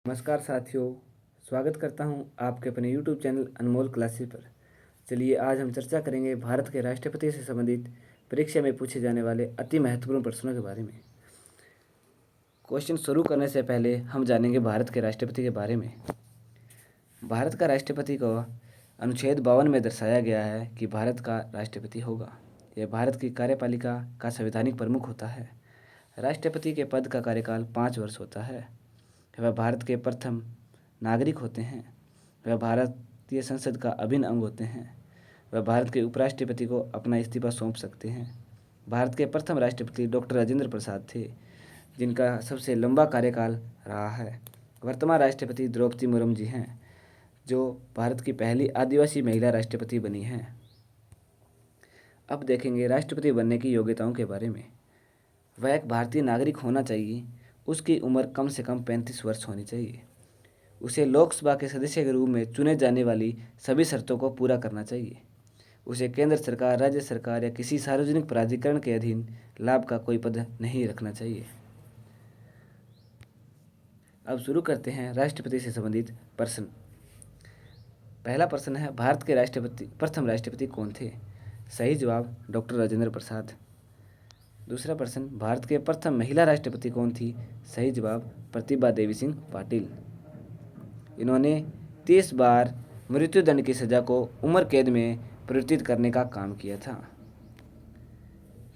नमस्कार साथियों, स्वागत करता हूं आपके अपने YouTube चैनल अनमोल क्लासेस पर। चलिए आज हम चर्चा करेंगे भारत के राष्ट्रपति से संबंधित परीक्षा में पूछे जाने वाले अति महत्वपूर्ण प्रश्नों के बारे में। क्वेश्चन शुरू करने से पहले हम जानेंगे भारत के राष्ट्रपति के बारे में। भारत का राष्ट्रपति को अनुच्छेद 52 में दर्शाया गया है कि भारत का राष्ट्रपति होगा। यह भारत की कार्यपालिका का संवैधानिक प्रमुख होता है। राष्ट्रपति के पद का कार्यकाल 5 वर्ष होता है। वह भारत के प्रथम नागरिक होते हैं। वह भारतीय संसद का अभिन्न अंग होते हैं। वह भारत के उपराष्ट्रपति को अपना इस्तीफा सौंप सकते हैं। भारत के प्रथम राष्ट्रपति डॉक्टर राजेंद्र प्रसाद थे, जिनका सबसे लंबा कार्यकाल रहा है। वर्तमान राष्ट्रपति द्रौपदी मुर्मू जी हैं, जो भारत की पहली आदिवासी महिला राष्ट्रपति बनी हैं। अब देखेंगे राष्ट्रपति बनने की योग्यताओं के बारे में। वह एक भारतीय नागरिक होना चाहिए। उसकी उम्र कम से कम 35 वर्ष होनी चाहिए। उसे लोकसभा के सदस्य के रूप में चुने जाने वाली सभी शर्तों को पूरा करना चाहिए। उसे केंद्र सरकार, राज्य सरकार या किसी सार्वजनिक प्राधिकरण के अधीन लाभ का कोई पद नहीं रखना चाहिए। अब शुरू करते हैं राष्ट्रपति से संबंधित प्रश्न। पहला प्रश्न है, भारत के प्रथम राष्ट्रपति कौन थे? सही जवाब डॉक्टर राजेंद्र प्रसाद। दूसरा प्रश्न, भारत के प्रथम महिला राष्ट्रपति कौन थी? सही जवाब प्रतिभा देवी सिंह पाटिल। इन्होंने 30 बार मृत्युदंड की सजा को उम्र कैद में परिवर्तित करने का काम किया था।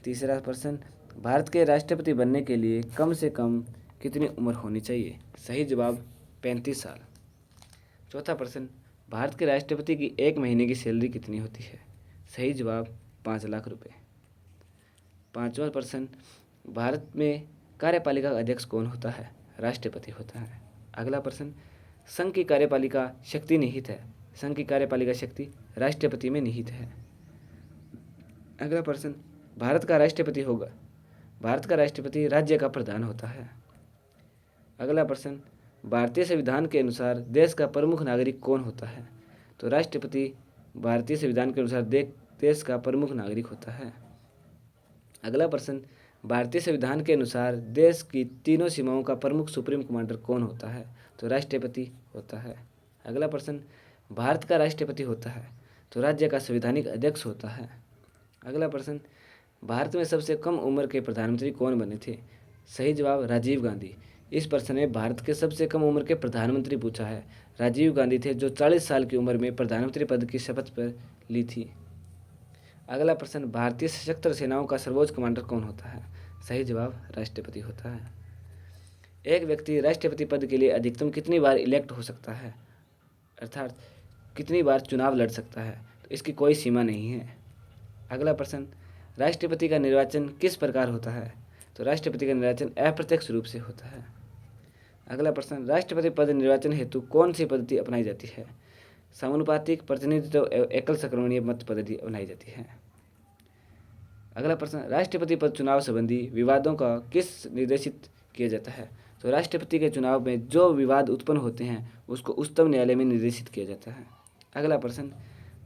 तीसरा प्रश्न, भारत के राष्ट्रपति बनने के लिए कम से कम कितनी उम्र होनी चाहिए? सही जवाब 35 साल। चौथा प्रश्न, भारत के राष्ट्रपति की एक महीने की सैलरी कितनी होती है? सही जवाब 5 लाख रुपए। पांचवा प्रश्न, भारत में कार्यपालिका का अध्यक्ष कौन होता है? राष्ट्रपति होता है। अगला प्रश्न, संघ की कार्यपालिका शक्ति निहित है। संघ की कार्यपालिका शक्ति राष्ट्रपति में निहित है। अगला प्रश्न, भारत का राष्ट्रपति राज्य का प्रधान होता है। अगला प्रश्न, भारतीय संविधान के अनुसार देश का प्रमुख नागरिक कौन होता है? तो राष्ट्रपति भारतीय संविधान के अनुसार देश का प्रमुख नागरिक होता है। अगला प्रश्न, भारतीय संविधान के अनुसार देश की तीनों सीमाओं का प्रमुख सुप्रीम कमांडर कौन होता है? तो राष्ट्रपति होता है। अगला प्रश्न, भारत का राष्ट्रपति होता है तो राज्य का संवैधानिक अध्यक्ष होता है। अगला प्रश्न, भारत में सबसे कम उम्र के प्रधानमंत्री कौन बने थे? सही जवाब राजीव गांधी। इस प्रश्न में भारत के सबसे कम उम्र के प्रधानमंत्री पूछा है। राजीव गांधी थे, जो 40 साल की उम्र में प्रधानमंत्री पद की शपथ पर ली थी। अगला प्रश्न, भारतीय सशस्त्र सेनाओं का सर्वोच्च कमांडर कौन होता है? सही जवाब राष्ट्रपति होता है। एक व्यक्ति राष्ट्रपति पद के लिए अधिकतम कितनी बार इलेक्ट हो सकता है, अर्थात कितनी बार चुनाव लड़ सकता है? तो इसकी कोई सीमा नहीं है। अगला प्रश्न, राष्ट्रपति का निर्वाचन किस प्रकार होता है? तो राष्ट्रपति का निर्वाचन अप्रत्यक्ष रूप से होता है। अगला प्रश्न, राष्ट्रपति पद निर्वाचन हेतु कौन सी पद्धति अपनाई जाती है? समानुपातिक प्रतिनिधित्व एकल संक्रमणीय मत पद्धति अपनाई जाती है। अगला प्रश्न, राष्ट्रपति पद चुनाव संबंधी विवादों का किस निर्देशित किया जाता है? तो राष्ट्रपति के चुनाव में जो विवाद उत्पन्न होते हैं उसको उच्चतम न्यायालय में निर्देशित किया जाता है। अगला प्रश्न,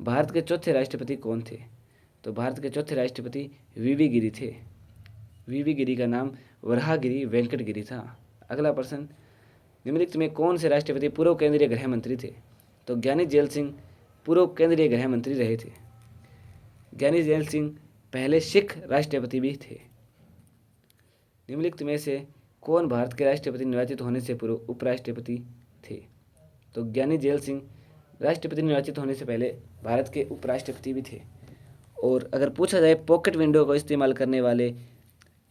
भारत के चौथे राष्ट्रपति कौन थे? तो भारत के चौथे राष्ट्रपति वीवी गिरी थे। वीवी गिरी का नाम वराहगिरी वेंकट गिरी था। अगला प्रश्न, निम्नलिखित में कौन से राष्ट्रपति पूर्व केंद्रीय गृह मंत्री थे? तो ज्ञानी जैल सिंह पूर्व केंद्रीय गृह मंत्री रहे थे। ज्ञानी जैल सिंह पहले सिख राष्ट्रपति भी थे। निम्नलिखित में से कौन भारत के राष्ट्रपति निर्वाचित होने से पूर्व उपराष्ट्रपति थे? तो ज्ञानी जैल सिंह राष्ट्रपति निर्वाचित होने से पहले भारत के उपराष्ट्रपति भी थे। और अगर पूछा जाए पॉकेट विंडो का इस्तेमाल करने वाले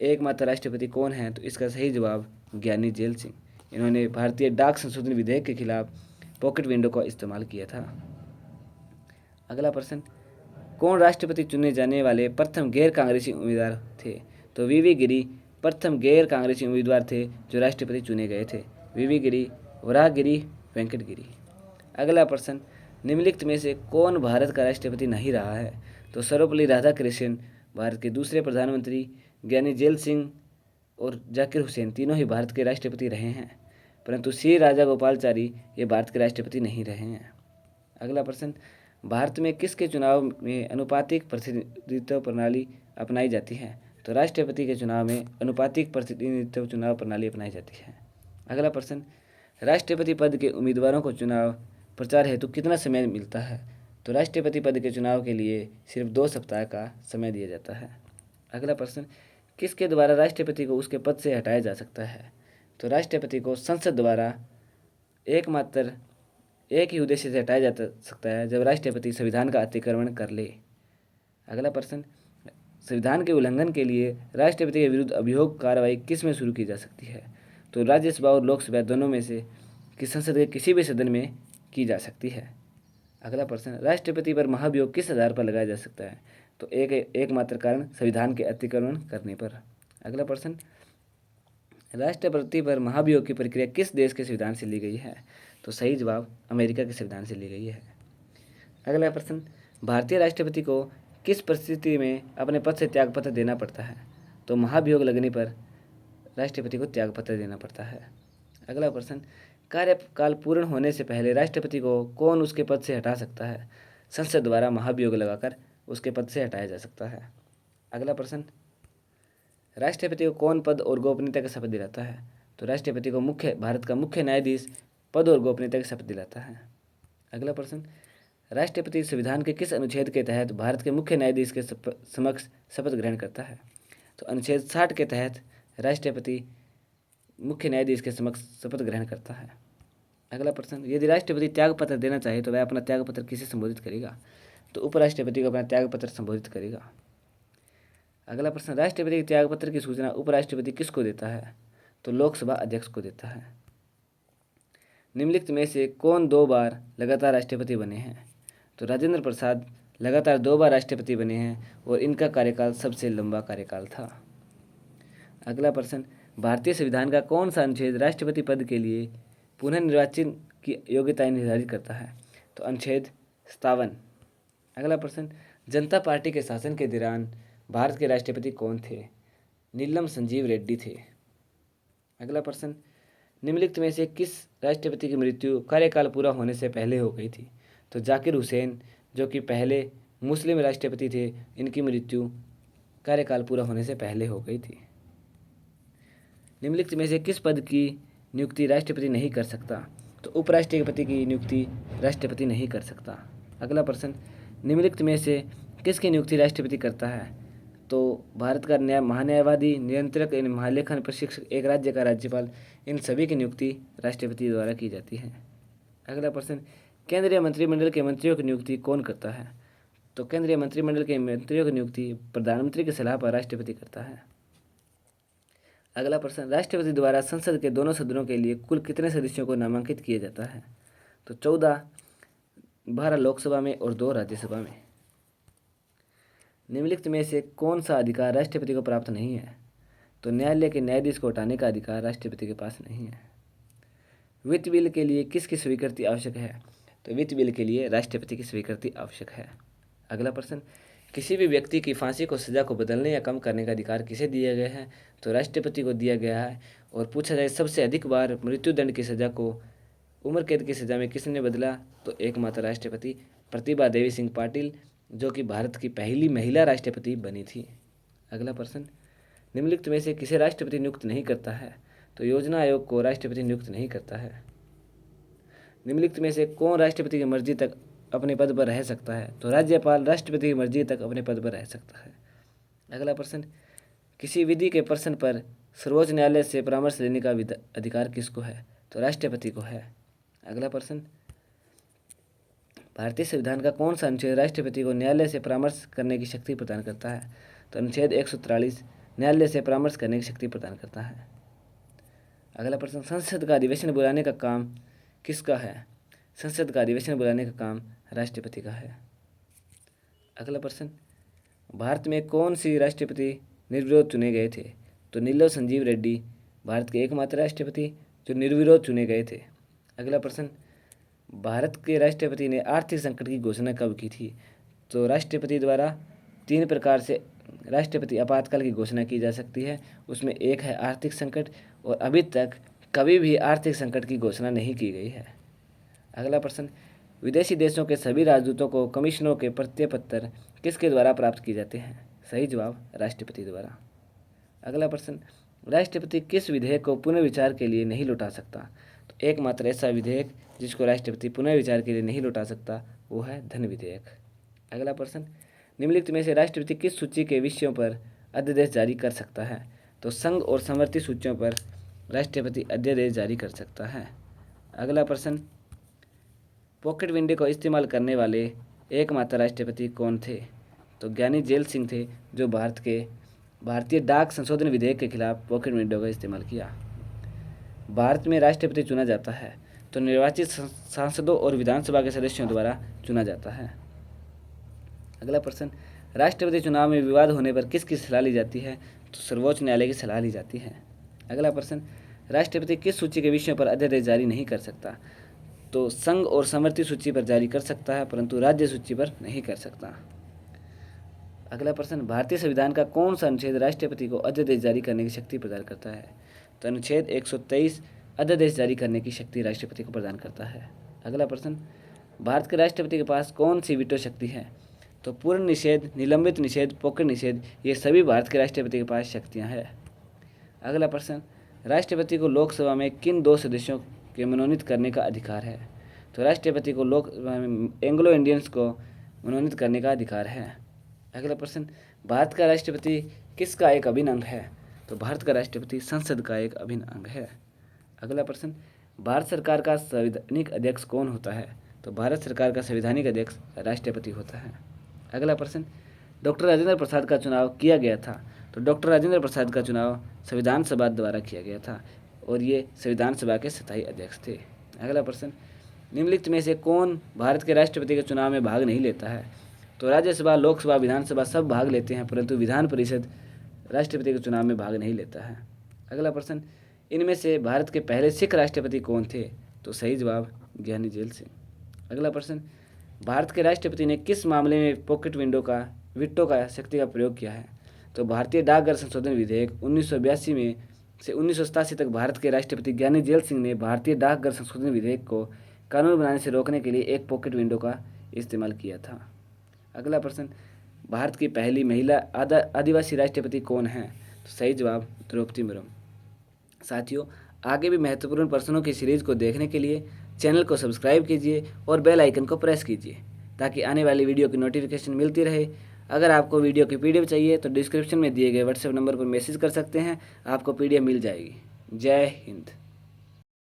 एकमात्र राष्ट्रपति कौन है, तो इसका सही जवाब ज्ञानी जैल सिंह। इन्होंने भारतीय डाक संशोधन विधेयक के खिलाफ पॉकेट विंडो का इस्तेमाल किया था। अगला प्रश्न, कौन राष्ट्रपति चुने जाने वाले प्रथम गैर कांग्रेसी उम्मीदवार थे? तो वीवी गिरी प्रथम गैर कांग्रेसी उम्मीदवार थे जो राष्ट्रपति चुने गए थे। वीवी गिरी, वराहगिरी, वेंकट गिरी। अगला प्रश्न, निम्नलिखित में से कौन भारत का राष्ट्रपति नहीं रहा है? तो सर्वपल्ली राधाकृष्णन भारत के दूसरे प्रधानमंत्री, ज्ञानी जैल सिंह और जाकिर हुसैन तीनों ही भारत के राष्ट्रपति रहे हैं, परंतु सी राजागोपालाचारी ये भारत के राष्ट्रपति नहीं रहे हैं। अगला प्रश्न, भारत में किसके चुनाव में अनुपातिक प्रतिनिधित्व प्रणाली अपनाई जाती है? तो राष्ट्रपति के चुनाव में अनुपातिक प्रतिनिधित्व चुनाव प्रणाली अपनाई जाती है। अगला प्रश्न, राष्ट्रपति पद के उम्मीदवारों को चुनाव प्रचार हेतु कितना समय मिलता है? तो राष्ट्रपति पद के चुनाव के लिए सिर्फ 2 सप्ताह का समय दिया जाता है। अगला प्रश्न, किसके द्वारा राष्ट्रपति को उसके पद से हटाया जा सकता है? तो राष्ट्रपति को संसद द्वारा एकमात्र एक ही उद्देश्य से हटाया जा सकता है जब राष्ट्रपति संविधान का अतिक्रमण कर ले। अगला प्रश्न, संविधान के उल्लंघन के लिए राष्ट्रपति के विरुद्ध अभियोग कार्रवाई किस में शुरू की जा सकती है? तो राज्यसभा और लोकसभा दोनों में से संसद के किसी भी सदन में की जा सकती है। अगला प्रश्न, राष्ट्रपति पर महाभियोग किस आधार पर लगाया जा सकता है? तो एकमात्र कारण संविधान के अतिक्रमण करने पर। अगला प्रश्न, राष्ट्रपति पर महाभियोग की प्रक्रिया किस देश के संविधान से ली गई है? तो सही जवाब अमेरिका के संविधान से ली गई है। अगला प्रश्न, भारतीय राष्ट्रपति को किस परिस्थिति में अपने पद से त्यागपत्र देना पड़ता है? तो महाभियोग लगने पर राष्ट्रपति को त्यागपत्र देना पड़ता है। अगला प्रश्न, कार्यकाल पूर्ण होने से पहले राष्ट्रपति को कौन उसके पद से हटा सकता है? संसद द्वारा महाभियोग लगाकर उसके पद से हटाया जा सकता है। अगला प्रश्न, राष्ट्रपति को कौन पद और गोपनीयता का शपथ दिलाता है? तो राष्ट्रपति को भारत का मुख्य न्यायाधीश पद और गोपनीयता का शपथ दिलाता है। अगला प्रश्न, राष्ट्रपति संविधान के किस अनुच्छेद के तहत भारत के मुख्य न्यायाधीश के समक्ष शपथ ग्रहण करता है? तो अनुच्छेद 60 के तहत राष्ट्रपति मुख्य न्यायाधीश के समक्ष शपथ ग्रहण करता है। अगला प्रश्न, यदि राष्ट्रपति त्यागपत्र देना चाहे तो वह अपना त्यागपत्र किसे संबोधित करेगा? तो उपराष्ट्रपति को अपना त्यागपत्र संबोधित करेगा। अगला प्रश्न, राष्ट्रपति के त्यागपत्र की सूचना उपराष्ट्रपति किसको देता है? तो लोकसभा अध्यक्ष को देता है। निम्नलिखित में से कौन 2 बार लगातार राष्ट्रपति बने हैं? तो राजेंद्र प्रसाद लगातार 2 बार राष्ट्रपति बने हैं और इनका कार्यकाल सबसे लंबा कार्यकाल था। अगला प्रश्न, भारतीय संविधान का कौन सा अनुच्छेद राष्ट्रपति पद के लिए पुनर्निर्वाचन की योग्यताएं निर्धारित करता है? तो अनुच्छेद 57। अगला प्रश्न, जनता पार्टी के शासन के दौरान भारत के राष्ट्रपति कौन थे? नीलम संजीव रेड्डी थे। अगला प्रश्न, निम्नलिखित में से किस राष्ट्रपति की मृत्यु कार्यकाल पूरा होने से पहले हो गई थी? तो जाकिर हुसैन, जो कि पहले मुस्लिम राष्ट्रपति थे, इनकी मृत्यु कार्यकाल पूरा होने से पहले हो गई थी। निम्नलिखित में से किस पद की नियुक्ति राष्ट्रपति नहीं कर सकता? तो उपराष्ट्रपति की नियुक्ति राष्ट्रपति नहीं कर सकता। अगला प्रश्न, निम्नलिखित में से किसकी नियुक्ति राष्ट्रपति करता है? तो भारत का महान्यायवादी, नियंत्रक, महालेखन प्रशिक्षक, एक राज्य का राज्यपाल, इन सभी की नियुक्ति राष्ट्रपति द्वारा की जाती है। अगला प्रश्न, केंद्रीय मंत्रिमंडल के मंत्रियों की नियुक्ति कौन करता है? तो केंद्रीय मंत्रिमंडल के मंत्रियों की नियुक्ति प्रधानमंत्री की सलाह पर राष्ट्रपति करता है। अगला प्रश्न, राष्ट्रपति द्वारा संसद के दोनों सदनों के लिए कुल कितने सदस्यों को नामांकित किया जाता है? तो 14, 12 लोकसभा में और 2 राज्यसभा में। निम्नलिखित में से कौन सा अधिकार राष्ट्रपति को प्राप्त नहीं है? तो न्यायालय के न्यायाधीश को हटाने का अधिकार राष्ट्रपति के पास नहीं है। वित्त बिल के लिए किसकी स्वीकृति आवश्यक है? तो वित्त बिल के लिए राष्ट्रपति की स्वीकृति आवश्यक है। अगला प्रश्न, किसी भी व्यक्ति की फांसी को सजा को बदलने या कम करने का अधिकार किसे दिया गया है? तो राष्ट्रपति को दिया गया है। और पूछा जाए सबसे अधिक बार मृत्युदंड की सजा को उम्र कैद की सजा में किसने बदला? तो एकमात्र राष्ट्रपति प्रतिभा देवी सिंह पाटिल, जो कि भारत की पहली महिला राष्ट्रपति बनी थी। अगला प्रश्न, निम्नलिखित में से किसे राष्ट्रपति नियुक्त नहीं करता है? तो योजना आयोग को राष्ट्रपति नियुक्त नहीं करता है। निम्नलिखित में से कौन राष्ट्रपति की मर्जी तक अपने पद पर रह सकता है? तो राज्यपाल राष्ट्रपति की मर्जी तक अपने पद पर रह सकता है। अगला प्रश्न, किसी विधि के प्रश्न पर सर्वोच्च न्यायालय से परामर्श लेने का अधिकार किसको है? तो राष्ट्रपति को है। अगला प्रश्न, भारतीय संविधान का कौन सा अनुच्छेद राष्ट्रपति को न्यायालय से परामर्श करने की शक्ति प्रदान करता है? तो अनुच्छेद 143 न्यायालय से परामर्श करने की शक्ति प्रदान करता है। अगला प्रश्न, संसद का अधिवेशन बुलाने का काम किसका है? संसद का अधिवेशन बुलाने का काम राष्ट्रपति का है। अगला प्रश्न, भारत में कौन सी राष्ट्रपति निर्विरोध चुने गए थे? तो नीलम संजीव रेड्डी भारत के एकमात्र राष्ट्रपति जो निर्विरोध चुने गए थे। अगला प्रश्न, भारत के राष्ट्रपति ने आर्थिक संकट की घोषणा कब की थी? तो राष्ट्रपति द्वारा 3 प्रकार से राष्ट्रपति आपातकाल की घोषणा की जा सकती है। उसमें एक है आर्थिक संकट, और अभी तक कभी भी आर्थिक संकट की घोषणा नहीं की गई है। अगला प्रश्न, विदेशी देशों के सभी राजदूतों को कमिश्नरों के प्रत्यय किसके द्वारा प्राप्त किए जाते हैं? सही जवाब राष्ट्रपति द्वारा। अगला प्रश्न, राष्ट्रपति किस विधेयक को पुनर्विचार के लिए नहीं लौटा सकता? तो एकमात्र ऐसा विधेयक जिसको राष्ट्रपति पुनर्विचार के लिए नहीं लौटा सकता वो है धन विधेयक। अगला प्रश्न, निम्नलिखित में से राष्ट्रपति किस सूची के विषयों पर अध्यादेश जारी कर सकता है? तो संघ और समवर्ती सूचियों पर राष्ट्रपति अध्यादेश जारी कर सकता है। अगला प्रश्न, पॉकेट विंडो का इस्तेमाल करने वाले एकमात्र राष्ट्रपति कौन थे? तो ज्ञानी जेल सिंह थे, जो भारतीय डाक संशोधन विधेयक के खिलाफ पॉकेट विंडो का इस्तेमाल किया। भारत में राष्ट्रपति चुना जाता है तो निर्वाचित सांसदों और विधानसभा के सदस्यों द्वारा चुना जाता है। अगला प्रश्न, राष्ट्रपति चुनाव में विवाद होने पर किसकी सलाह ली जाती है? तो सर्वोच्च न्यायालय की सलाह ली जाती है। अगला प्रश्न, राष्ट्रपति किस सूची के विषयों पर अध्यादेश जारी नहीं कर सकता? तो संघ और समवर्ती सूची पर जारी कर सकता है, परंतु राज्य सूची पर नहीं कर सकता। अगला प्रश्न, भारतीय संविधान का कौन सा अनुच्छेद राष्ट्रपति को अध्यादेश जारी करने की शक्ति प्रदान करता है? तो अनुच्छेद 123 अध्यादेश जारी करने की शक्ति राष्ट्रपति को प्रदान करता है। अगला प्रश्न, भारत के राष्ट्रपति के पास कौन सी वीटो शक्ति है? तो पूर्ण निषेध, निलंबित निषेध, पॉकेट निषेध, ये सभी भारत के राष्ट्रपति के पास शक्तियाँ हैं। अगला प्रश्न, राष्ट्रपति को लोकसभा में किन 2 सदस्यों के मनोनीत करने का अधिकार है? तो राष्ट्रपति को लोकसभा में एंग्लो इंडियंस को मनोनीत करने का अधिकार है। अगला प्रश्न, भारत का राष्ट्रपति किसका एक अभिन्न अंग है? तो भारत का राष्ट्रपति संसद का एक अभिन्न अंग है। अगला प्रश्न, भारत सरकार का संवैधानिक अध्यक्ष कौन होता है? तो भारत सरकार का संवैधानिक अध्यक्ष राष्ट्रपति होता है। अगला प्रश्न, डॉक्टर राजेंद्र प्रसाद का चुनाव किया गया था? तो डॉक्टर राजेंद्र प्रसाद का चुनाव संविधान सभा द्वारा किया गया था और ये संविधान सभा के स्थायी अध्यक्ष थे। अगला प्रश्न, निम्नलिखित में से कौन भारत के राष्ट्रपति के चुनाव में भाग नहीं लेता है? तो राज्यसभा, लोकसभा, विधानसभा सब भाग लेते हैं, परंतु विधान परिषद राष्ट्रपति के चुनाव में भाग नहीं लेता है। अगला प्रश्न, इनमें से भारत के पहले सिख राष्ट्रपति कौन थे? तो सही जवाब ज्ञानी जेल सिंह। अगला प्रश्न, भारत के राष्ट्रपति ने किस मामले में पॉकेट वीटो का शक्ति का प्रयोग किया है? तो भारतीय डाकघर संशोधन विधेयक 1982 में से 1987 तक भारत के राष्ट्रपति ज्ञानी जेल सिंह ने भारतीय डाकघर संशोधन विधेयक को कानून बनाने से रोकने के लिए एक पॉकेट विंडो का इस्तेमाल किया था। अगला प्रश्न, भारत की पहली महिला आदिवासी राष्ट्रपति कौन है? तो सही जवाब द्रौपदी मुर्मू। साथियों, आगे भी महत्वपूर्ण प्रश्नों की सीरीज को देखने के लिए चैनल को सब्सक्राइब कीजिए और बेल आइकन को प्रेस कीजिए ताकि आने वाली वीडियो की नोटिफिकेशन मिलती रहे। अगर आपको वीडियो की PDF चाहिए तो डिस्क्रिप्शन में दिए गए व्हाट्सएप नंबर पर मैसेज कर सकते हैं, आपको PDF मिल जाएगी। जय हिंद।